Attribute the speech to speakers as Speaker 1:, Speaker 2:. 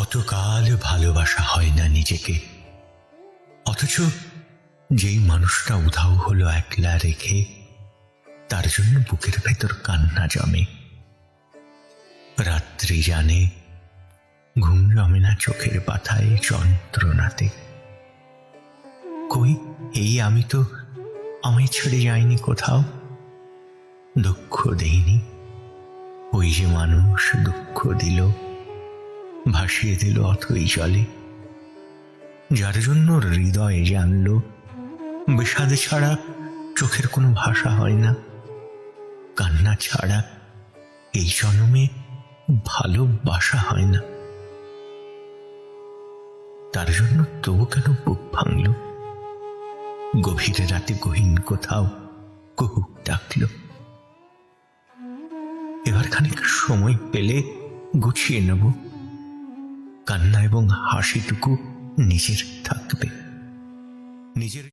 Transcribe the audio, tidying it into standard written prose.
Speaker 1: কতকাল ভালোবাসা হয় না নিজেকে, অথচ যেই মানুষটা উধাও হলো একলা রেখে, তার জন্য বুকের ভেতর কান্না জমে। রাত্রি জানে ঘুম জমে না চোখের পাতায় যন্ত্রণাতে। কই এই আমি তো আমায় ছেড়ে যাইনি কোথাও, দুঃখ দেইনি। ওই যে মানুষ দুঃখ দিল, ভাসিয়ে দিল অথই জলে, যার জন্য হৃদয়ে জানলো বিষাদ ছাড়া চোখের কোনো ভাষা হয় না, কান্না ছাড়া এই জন্মে ভালোবাসা হয় না। তার জন্য তবু কেন বুক ভাঙল, গভীর রাতে গহীন কোথাও কুহুক ডাকল। এবার খানিক সময় পেলে গুছিয়ে নেব, কান্না এবং হাসিটুকু নিজের থাকবে, নিজের